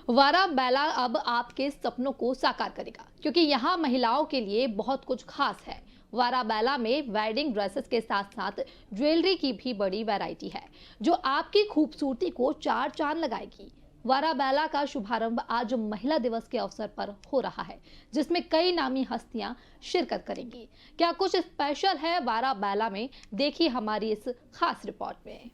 वारा बैला अब आपके सपनों को साकार करेगा क्योंकि यहाँ महिलाओं के लिए बहुत कुछ खास है। वारा बैला में वेडिंग ड्रेसेस के साथ साथ ज्वेलरी की भी बड़ी वैरायटी है जो आपकी खूबसूरती को चार चांद लगाएगी। वारा बैला का शुभारंभ आज महिला दिवस के अवसर पर हो रहा है, जिसमें कई नामी हस्तियां शिरकत करेंगी। क्या कुछ स्पेशल है वारा बैला में, देखिए हमारी इस खास रिपोर्ट में।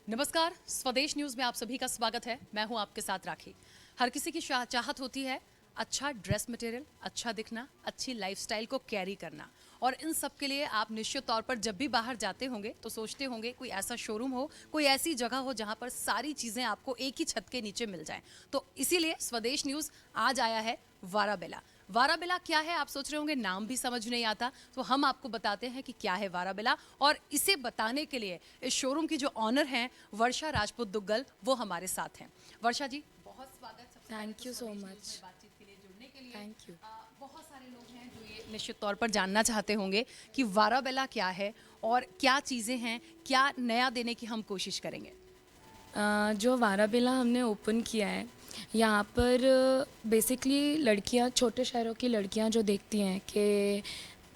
नमस्कार, स्वदेश न्यूज में आप सभी का स्वागत है। मैं हूं आपके साथ राखी। हर किसी की चाहत होती है अच्छा ड्रेस मटेरियल, अच्छा दिखना, अच्छी लाइफस्टाइल को कैरी करना। और इन सब के लिए आप निश्चित तौर पर जब भी बाहर जाते होंगे तो सोचते होंगे कोई ऐसा शोरूम हो, कोई ऐसी जगह हो जहां पर सारी चीज़ें आपको एक ही छत के नीचे मिल जाएं। तो इसीलिए स्वदेश न्यूज़ आज आया है वारा बेला। वारा बेला क्या है आप सोच रहे होंगे, नाम भी समझ नहीं आता, तो हम आपको बताते हैं कि क्या है वारा बेला। और इसे बताने के लिए इस शोरूम की जो ऑनर हैं वर्षा राजपूत दुग्गल, वो हमारे साथ हैं। वर्षा जी, बहुत स्वागत। Thank you so much. बातचीत के लिए जुड़ने के लिए थैंक यू। बहुत सारे लोग हैं जो ये निश्चित तौर पर जानना चाहते होंगे कि वारा बेला क्या है और क्या चीज़ें हैं, क्या नया देने की हम कोशिश करेंगे। जो वाराबेला हमने ओपन किया है, यहाँ पर बेसिकली लड़कियाँ, छोटे शहरों की लड़कियाँ जो देखती हैं कि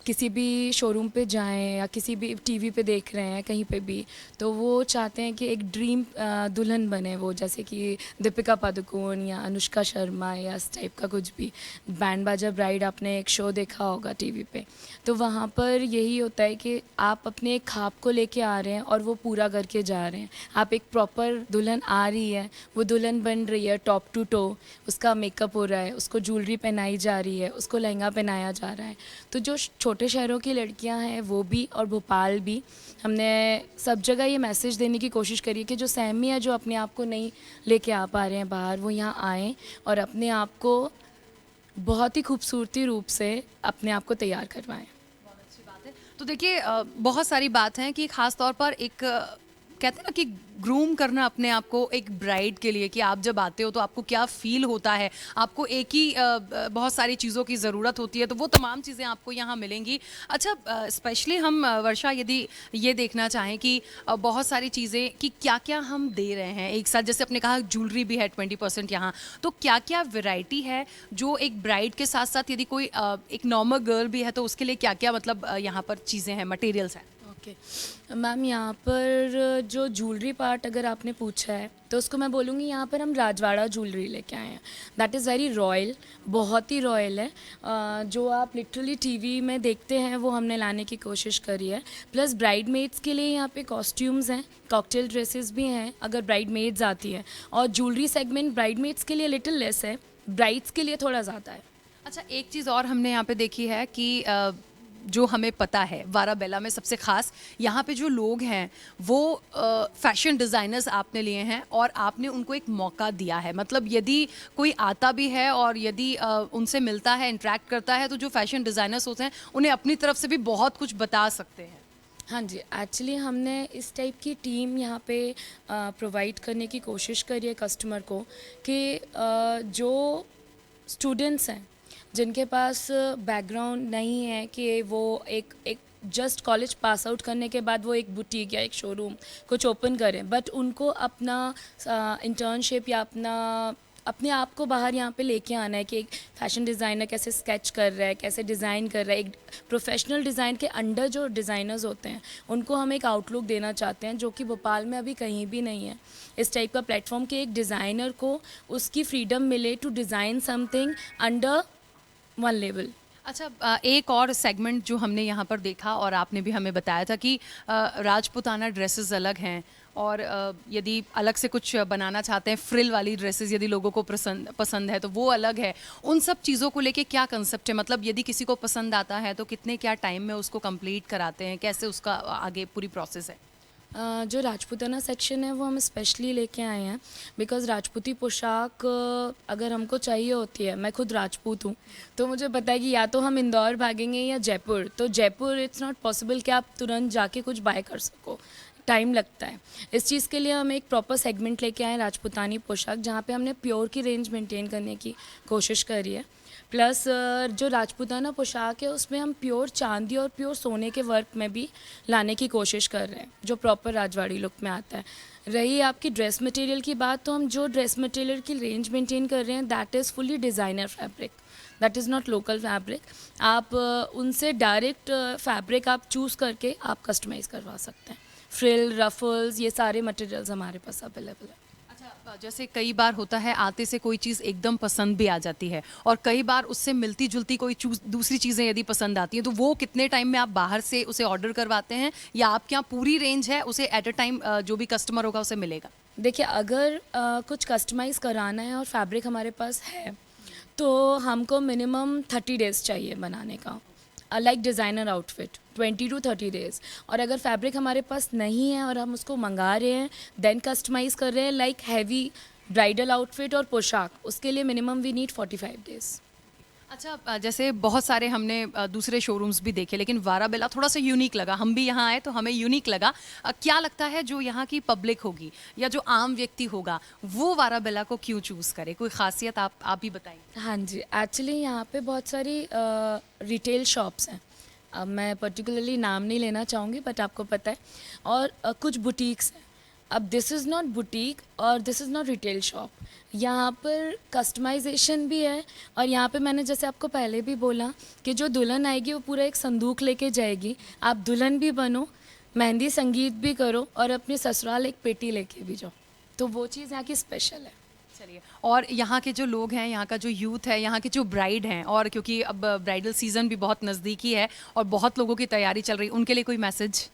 किसी भी शोरूम पे जाएं या किसी भी टीवी पे देख रहे हैं कहीं पे भी, तो वो चाहते हैं कि एक ड्रीम दुल्हन बने वो, जैसे कि दीपिका पादुकोण या अनुष्का शर्मा या इस टाइप का कुछ भी। बैंड बाजा ब्राइड आपने एक शो देखा होगा टीवी पे, तो वहाँ पर यही होता है कि आप अपने एक ख्वाब को लेके आ रहे हैं और वो पूरा करके जा रहे हैं। आप एक प्रॉपर दुल्हन आ रही है, वो दुल्हन बन रही है टॉप टू टो, उसका मेकअप हो रहा है, उसको ज्वेलरी पहनाई जा रही है, उसको लहंगा पहनाया जा रहा है। तो जो छोटे शहरों की लड़कियां हैं वो भी और भोपाल भी, हमने सब जगह ये मैसेज देने की कोशिश करी है कि जो सहमी है, जो अपने आप को नहीं लेके आ पा रहे हैं बाहर, वो यहाँ आएँ और अपने आप को बहुत ही खूबसूरती रूप से अपने आप को तैयार करवाएं। बहुत अच्छी बात है। तो देखिए, बहुत सारी बात है कि खास तौर पर एक कहते हैं ना कि ग्रूम करना अपने आप को एक ब्राइड के लिए, कि आप जब आते हो तो आपको क्या फील होता है। आपको एक ही बहुत सारी चीज़ों की ज़रूरत होती है, तो वो तमाम चीज़ें आपको यहाँ मिलेंगी। अच्छा, स्पेशली हम वर्षा यदि ये देखना चाहें कि बहुत सारी चीज़ें कि क्या क्या हम दे रहे हैं एक साथ, जैसे आपने कहा ज्वेलरी भी है 20% यहाँ, तो क्या क्या वैरायटी है जो एक ब्राइड के साथ साथ यदि कोई एक नॉर्मल गर्ल भी है तो उसके लिए क्या क्या मतलब यहाँ पर चीज़ें हैं, मटेरियल्स हैं। ओके मैम, यहाँ पर जो ज्वेलरी पार्ट अगर आपने पूछा है तो उसको मैं बोलूँगी यहाँ पर हम राजवाड़ा ज्वेलरी लेके आए हैं। दैट इज़ वेरी रॉयल, बहुत ही रॉयल है। जो आप लिटरली टीवी में देखते हैं वो हमने लाने की कोशिश करी है। प्लस ब्राइड मेड्स के लिए यहाँ पे कॉस्ट्यूम्स हैं, कॉकटेल ड्रेसेस भी हैं अगर ब्राइड मेड्स आती हैं। और ज्वेलरी सेगमेंट ब्राइड मेड्स के लिए लिटिल लेस है, ब्राइड्स के लिए थोड़ा ज़्यादा है। अच्छा, एक चीज़ और हमने यहाँ पे देखी है कि जो हमें पता है वारा बेला में सबसे ख़ास यहाँ पे जो लोग हैं वो फैशन डिज़ाइनर्स आपने लिए हैं और आपने उनको एक मौका दिया है। मतलब यदि कोई आता भी है और यदि उनसे मिलता है, इंटरेक्ट करता है, तो जो फैशन डिज़ाइनर्स होते हैं उन्हें अपनी तरफ से भी बहुत कुछ बता सकते हैं। हाँ जी, एक्चुअली हमने इस टाइप की टीम यहाँ पे प्रोवाइड करने की कोशिश करी है कस्टमर को कि जो स्टूडेंट्स हैं जिनके पास बैकग्राउंड नहीं है कि वो एक जस्ट कॉलेज पास आउट करने के बाद वो एक बुटीक या एक शोरूम कुछ ओपन करें, बट उनको अपना इंटर्नशिप या अपने आप को बाहर यहाँ पे लेके आना है कि एक फैशन डिज़ाइनर कैसे स्केच कर रहा है, कैसे डिज़ाइन कर रहा है। एक प्रोफेशनल डिज़ाइन के अंडर जो डिज़ाइनर्स होते हैं उनको हम एक आउटलुक देना चाहते हैं, जो कि भोपाल में अभी कहीं भी नहीं है इस टाइप का प्लेटफॉर्म, कि एक डिज़ाइनर को उसकी फ्रीडम मिले to design something under one level. अच्छा, एक और सेगमेंट जो हमने यहाँ पर देखा और आपने भी हमें बताया था कि राजपूताना ड्रेसेस अलग हैं और यदि अलग से कुछ बनाना चाहते हैं, फ्रिल वाली ड्रेसेस यदि लोगों को पसंद है तो वो अलग है। उन सब चीज़ों को लेके क्या कंसेप्ट है, मतलब यदि किसी को पसंद आता है तो कितने क्या टाइम में उसको कंप्लीट कराते हैं, कैसे उसका आगे पूरी प्रोसेस है। जो राजपूताना सेक्शन है वो हम स्पेशली लेके आए हैं बिकॉज़ राजपूती पोशाक अगर हमको चाहिए होती है, मैं खुद राजपूत हूँ, तो मुझे पता है कि या तो हम इंदौर भागेंगे या जयपुर, तो जयपुर इट्स नॉट पॉसिबल कि आप तुरंत जाके कुछ बाय कर सको, टाइम लगता है। इस चीज़ के लिए हम एक प्रॉपर सेगमेंट लेके आए राजपूतानी पोशाक, जहाँ पे हमने प्योर की रेंज मेंटेन करने की कोशिश करी है। प्लस जो राजपूताना पोशाक है उसमें हम प्योर चांदी और प्योर सोने के वर्क में भी लाने की कोशिश कर रहे हैं, जो प्रॉपर राजवाड़ी लुक में आता है। रही आपकी ड्रेस मटेरियल की बात, तो हम जो ड्रेस मटेरियल की रेंज मेंटेन कर रहे हैं that is fully designer fabric, that is not local fabric. आप उनसे डायरेक्ट फैब्रिक आप चूज़ करके आप कस्टमाइज़ करवा सकते हैं। फ्रिल, रफल्स, ये सारे मटेरियल्स हमारे पास अवेलेबल है। अच्छा, जैसे कई बार होता है आते से कोई चीज़ एकदम पसंद भी आ जाती है और कई बार उससे मिलती जुलती कोई दूसरी चीज़ें यदि पसंद आती हैं तो वो कितने टाइम में आप बाहर से उसे ऑर्डर करवाते हैं या आपके यहाँ पूरी रेंज है, उसे एट अ टाइम जो भी कस्टमर होगा उसे मिलेगा? देखिए, अगर कुछ कस्टमाइज़ कराना है और फैब्रिक हमारे पास है तो हमको मिनिमम 30 डेज़ चाहिए बनाने का, like designer outfit 20 to 30 days. और अगर फैब्रिक हमारे पास नहीं है और हम उसको मंगा रहे हैं देन कस्टमाइज़ कर रहे हैं लाइक हैवी ब्राइडल आउटफिट और पोशाक, उसके लिए मिनिमम वी नीड 45 डेज़। अच्छा, जैसे बहुत सारे हमने दूसरे शोरूम्स भी देखे लेकिन वाराबेला थोड़ा सा यूनिक लगा। हम भी यहाँ आए तो हमें यूनिक लगा। क्या लगता है जो यहाँ की पब्लिक होगी या जो आम व्यक्ति होगा वो वाराबेला को क्यों चूज़ करे? कोई खासियत आप भी बताइए। हाँ जी, एक्चुअली यहाँ पे बहुत सारी रिटेल शॉप्स हैं। अब मैं पर्टिकुलरली नाम नहीं लेना चाहूँगी बट आपको पता है। और कुछ बुटीक्स हैं। अब दिस इज़ नॉट बुटीक और this is not retail shop. यहाँ पर कस्टमाइजेशन भी है और यहाँ पे मैंने जैसे आपको पहले भी बोला कि जो दुल्हन आएगी वो पूरा एक संदूक लेके जाएगी। आप दुल्हन भी बनो, मेहंदी संगीत भी करो और अपने ससुराल एक पेटी लेके भी जाओ। तो वो चीज़ यहाँ की स्पेशल है। चलिए, और यहाँ के जो लोग हैं, यहाँ का जो यूथ है, यहाँ की जो ब्राइड हैं, और क्योंकि अब ब्राइडल सीज़न भी बहुत नज़दीकी है और बहुत लोगों की तैयारी चल रही, उनके लिए कोई मैसेज?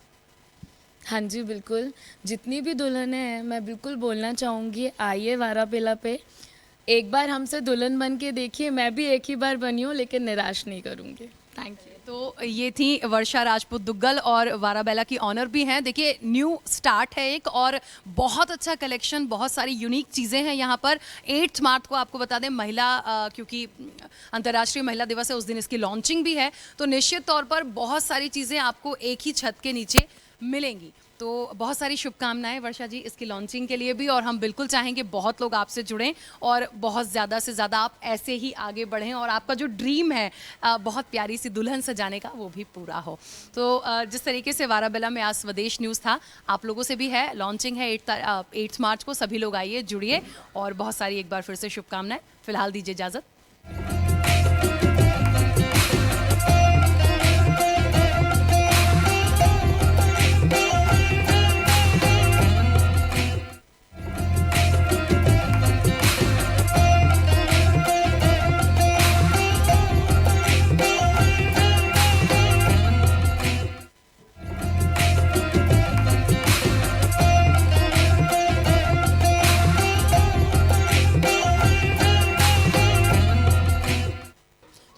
हाँ जी, बिल्कुल। जितनी भी दुल्हनें हैं मैं बिल्कुल बोलना चाहूँगी, आइए वारापेला पे, एक बार हमसे दुल्हन बन के देखिए। मैं भी एक ही बार बनी हूँ लेकिन निराश नहीं करूँगी। Thank you. तो ये थी वर्षा राजपूत दुग्गल और वाराबेला की ऑनर भी हैं। देखिए, न्यू स्टार्ट है एक और बहुत अच्छा कलेक्शन, बहुत सारी यूनिक चीज़ें हैं यहाँ पर। 8 मार्च को आपको बता दें महिला क्योंकि अंतर्राष्ट्रीय महिला दिवस है, उस दिन इसकी लॉन्चिंग भी है, तो निश्चित तौर पर बहुत सारी चीज़ें आपको एक ही छत के नीचे मिलेंगी। तो बहुत सारी शुभकामनाएं वर्षा जी इसकी लॉन्चिंग के लिए भी, और हम बिल्कुल चाहेंगे बहुत लोग आपसे जुड़ें और बहुत ज़्यादा से ज़्यादा आप ऐसे ही आगे बढ़ें और आपका जो ड्रीम है बहुत प्यारी सी दुल्हन सजाने का वो भी पूरा हो। तो जिस तरीके से वाराबेला में आज स्वदेश न्यूज़ था, आप लोगों से भी है, लॉन्चिंग है 8 मार्च को। सभी लोग आइए, जुड़िए और बहुत सारी एक बार फिर से शुभकामनाएं। फिलहाल दीजिए इजाज़त।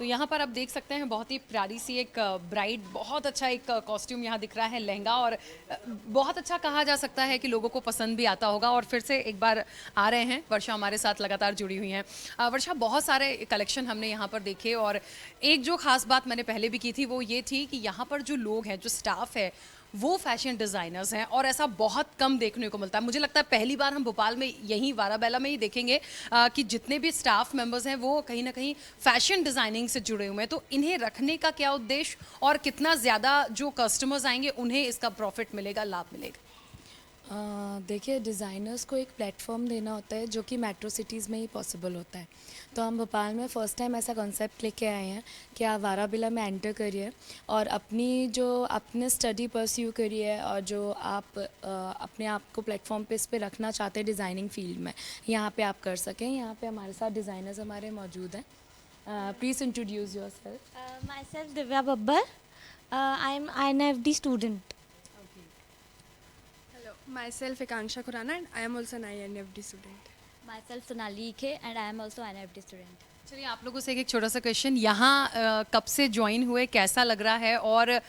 यहाँ पर आप देख सकते हैं बहुत ही प्यारी सी एक ब्राइड, बहुत अच्छा एक कॉस्ट्यूम यहाँ दिख रहा है, लहंगा, और बहुत अच्छा कहा जा सकता है कि लोगों को पसंद भी आता होगा। और फिर से एक बार आ रहे हैं, वर्षा हमारे साथ लगातार जुड़ी हुई हैं। वर्षा, बहुत सारे कलेक्शन हमने यहाँ पर देखे और एक जो खास बात मैंने पहले भी की थी वो ये थी कि यहाँ पर जो लोग हैं, जो स्टाफ है, वो फैशन डिज़ाइनर्स हैं और ऐसा बहुत कम देखने को मिलता है। मुझे लगता है पहली बार हम भोपाल में, यहीं वाराबेला में ही देखेंगे कि जितने भी स्टाफ मेंबर्स हैं वो कहीं ना कहीं फैशन डिज़ाइनिंग से जुड़े हुए हैं। तो इन्हें रखने का क्या उद्देश्य और कितना ज़्यादा जो कस्टमर्स आएंगे उन्हें इसका प्रॉफिट मिलेगा, लाभ मिलेगा? देखिए, डिज़ाइनर्स को एक प्लेटफॉर्म देना होता है जो कि मेट्रो सिटीज़ में ही पॉसिबल होता है। तो हम भोपाल में फ़र्स्ट टाइम ऐसा कॉन्सेप्ट लेके आए हैं कि आप वाराबेला में एंटर करिए और अपने स्टडी परस्यू करिए और जो आप अपने आप को प्लेटफॉर्म पे इस पे रखना चाहते हैं डिज़ाइनिंग फील्ड में, यहाँ पे आप कर सकें। यहाँ पे हमारे साथ डिज़ाइनर्स हमारे मौजूद हैं। Please introduce yourself. My self Divya Babbar, I am INFD student. Myself Ekanksha Khurana and I am also an INFD student. Myself Sonali Ikhe and I am also an INFD student. चलिए, आप लोगों से एक छोटा सा क्वेश्चन, यहाँ कब से ज्वाइन हुए, कैसा लग रहा है, और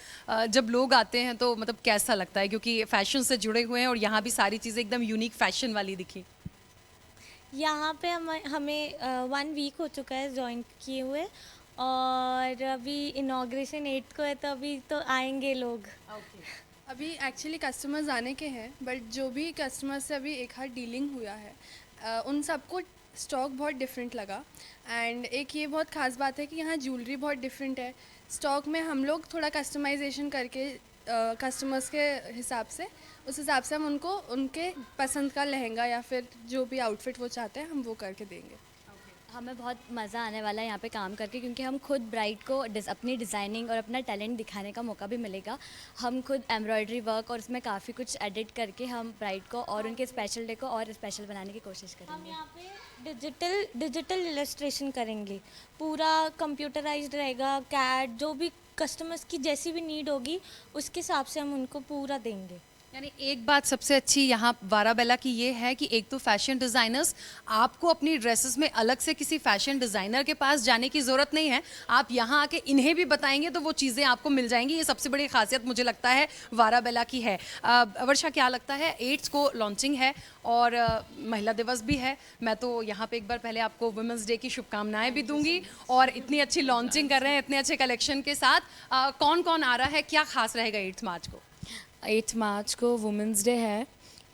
जब लोग आते हैं तो मतलब कैसा लगता है, क्योंकि फैशन से जुड़े हुए हैं और यहाँ भी सारी चीज़ें एकदम यूनिक फैशन वाली दिखी? यहाँ पे हमें 1 वीक हो चुका है ज्वाइन किए हुए और अभी इनॉग्रेशन 8 को है तो अभी तो आएंगे लोग। अभी एक्चुअली कस्टमर्स आने के हैं बट जो भी कस्टमर से अभी एक हाथ डीलिंग हुआ है उन सबको स्टॉक बहुत डिफरेंट लगा एंड एक ये बहुत ख़ास बात है कि यहाँ ज्वेलरी बहुत डिफरेंट है। स्टॉक में हम लोग थोड़ा कस्टमाइजेशन करके कस्टमर्स के हिसाब से उस हिसाब से हम उनको उनके पसंद का लहंगा या फिर जो भी आउटफिट वो चाहते हैं हम वो करके देंगे। हमें बहुत मज़ा आने वाला है यहाँ पे काम करके, क्योंकि हम खुद ब्राइड को अपनी डिज़ाइनिंग और अपना टैलेंट दिखाने का मौका भी मिलेगा। हम खुद एम्ब्रॉयडरी वर्क और उसमें काफ़ी कुछ एडिट करके हम ब्राइड को और उनके स्पेशल डे को और स्पेशल बनाने की कोशिश हम करेंगे। यहाँ पे डिजिटल इलस्ट्रेशन करेंगे, पूरा कंप्यूटराइज्ड रहेगा। कैड जो भी कस्टमर्स की जैसी भी नीड होगी उसके हिसाब से हम उनको पूरा देंगे। यानी एक बात सबसे अच्छी यहाँ वाराबेला की ये है कि एक तो फैशन डिज़ाइनर्स, आपको अपनी ड्रेसेस में अलग से किसी फैशन डिज़ाइनर के पास जाने की ज़रूरत नहीं है। आप यहाँ आके इन्हें भी बताएंगे तो वो चीज़ें आपको मिल जाएंगी। ये सबसे बड़ी खासियत मुझे लगता है वाराबेला की है। वर्षा, क्या लगता है 8 को लॉन्चिंग है और महिला दिवस भी है। मैं तो यहाँ पे एक बार पहले आपको वुमेंस डे की शुभकामनाएं भी दूंगी और इतनी अच्छी लॉन्चिंग कर रहे हैं इतने अच्छे कलेक्शन के साथ। कौन कौन आ रहा है, क्या खास रहेगा 8 मार्च को? 8 मार्च को वुमेंस डे है,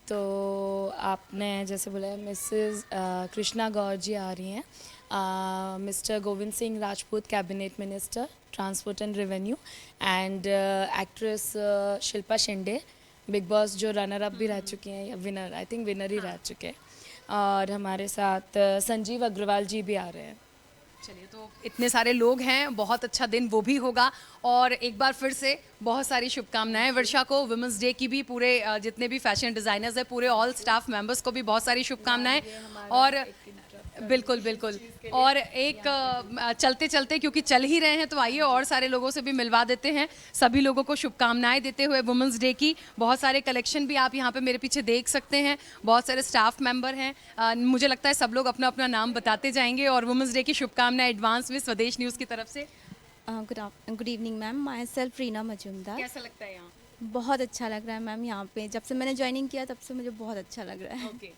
तो आपने जैसे बोला है मिसेस कृष्णा गौर जी आ रही हैं, mister Govind Singh Rajput cabinet minister transport and revenue, and actress Shilpa Shende big boss जो रनर अप भी रह चुकी हैं या विनर, आई थिंक विनर ही रह चुके हैं। और हमारे साथ संजीव अग्रवाल जी भी आ रहे हैं। चलिए, तो इतने सारे लोग हैं, बहुत अच्छा दिन वो भी होगा। और एक बार फिर से बहुत सारी शुभकामनाएं वर्षा को, वुमेंस डे की भी, पूरे जितने भी फैशन डिज़ाइनर्स हैं, पूरे ऑल स्टाफ मेंबर्स को भी बहुत सारी शुभकामनाएं। और बिल्कुल बिल्कुल, और एक चलते चलते क्योंकि चल ही रहे हैं तो आइए और सारे लोगों से भी मिलवा देते हैं। सभी लोगों को शुभकामनाएं देते हुए वुमेंस डे की। बहुत सारे कलेक्शन भी आप यहाँ पे मेरे पीछे देख सकते हैं, बहुत सारे स्टाफ मेंबर हैं। मुझे लगता है सब लोग अपना अपना नाम बताते जाएंगे और वुमेंस डे की शुभकामनाएं एडवांस में स्वदेश न्यूज़ की तरफ से। Good evening ma'am, my self Reena Majumdar. कैसा लगता है यहाँ? बहुत अच्छा लग रहा है मैम, यहाँ पे जब से मैंने ज्वाइनिंग किया तब से मुझे बहुत अच्छा लग रहा है। ओके,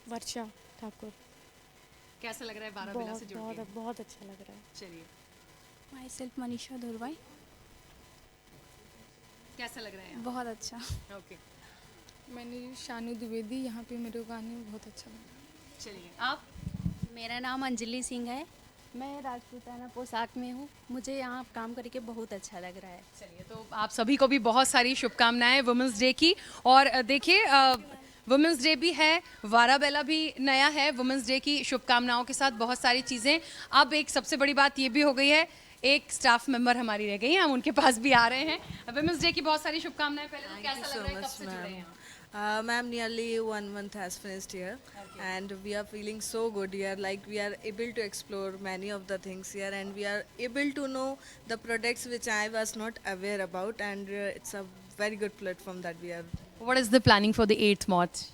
वर्षा ठाकुर। कैसा लग रहा है वाराबेला से जुड़ के? बहुत अच्छा लग रहा है। चलिए, माई सेल्फ मनीषा धुरवाई। कैसा लग रहा है यहाँ? बहुत अच्छा। ओके, मैंने शानू द्विवेदी, यहाँ पे मेरे को आने में बहुत अच्छा लगा। चलिए आप। मेरा नाम अंजलि सिंह है, मैं राजपूताना पोशाक में हूँ। मुझे यहाँ काम करके बहुत अच्छा लग रहा है। चलिए, तो आप सभी को भी बहुत सारी शुभकामनाएं वुमेंस डे की। और देखिए, वुमेंस डे भी है, वाराबेला भी नया है। वुमेंस डे की शुभकामनाओं के साथ बहुत सारी चीज़ें। अब एक सबसे बड़ी बात ये भी हो गई है, एक स्टाफ मेंबर हमारी रह गई हैं, हम उनके पास भी आ रहे हैं। वुमेंस डे की बहुत सारी शुभकामनाएं। पहले तो कैसा लग रहा है, कब से जुड़े हैं यहाँ? Ma'am, nearly 1 month has finished here, and we are feeling so good here. Like we are able to explore many of the things here, and we are able to know the products which I was not aware about, and it's a very good platform that we are. What is the planning for the 8th March?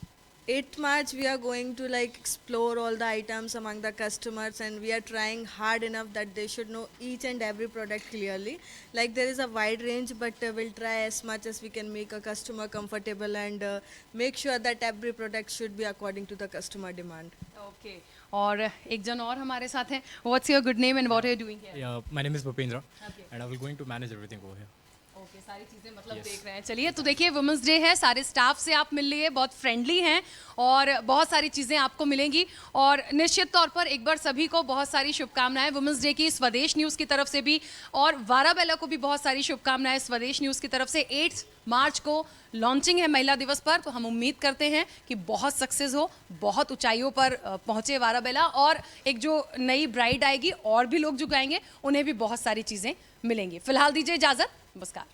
8th March we are going to like explore all the items among the customers, and we are trying hard enough that they should know each and every product clearly. Like there is a wide range, but we'll try as much as we can make a customer comfortable and make sure that every product should be according to the customer demand. Okay. और एक जन और हमारे साथ हैं। What's your good name and what are you doing here? Yeah, my name is Bhupendra, Okay. and I will going to manage everything over here. Okay, सारी चीज़ें मतलब देख रहे हैं। चलिए, तो देखिए वुमेंस डे है, सारे स्टाफ से आप मिल लिए, बहुत फ्रेंडली हैं और बहुत सारी चीज़ें आपको मिलेंगी। और निश्चित तौर पर एक बार सभी को बहुत सारी शुभकामनाएं वुमेंस डे की स्वदेश न्यूज़ की तरफ से भी, और वाराबेला को भी बहुत सारी शुभकामनाएं स्वदेश न्यूज़ की तरफ से। 8 मार्च को लॉन्चिंग है महिला दिवस पर, तो हम उम्मीद करते हैं कि बहुत सक्सेस हो, बहुत ऊंचाइयों पर पहुंचे वाराबेला, और एक जो नई ब्राइड आएगी और भी लोग जो गाएंगे उन्हें भी बहुत सारी चीज़ें मिलेंगी। फिलहाल दीजिए इजाज़त, नमस्कार।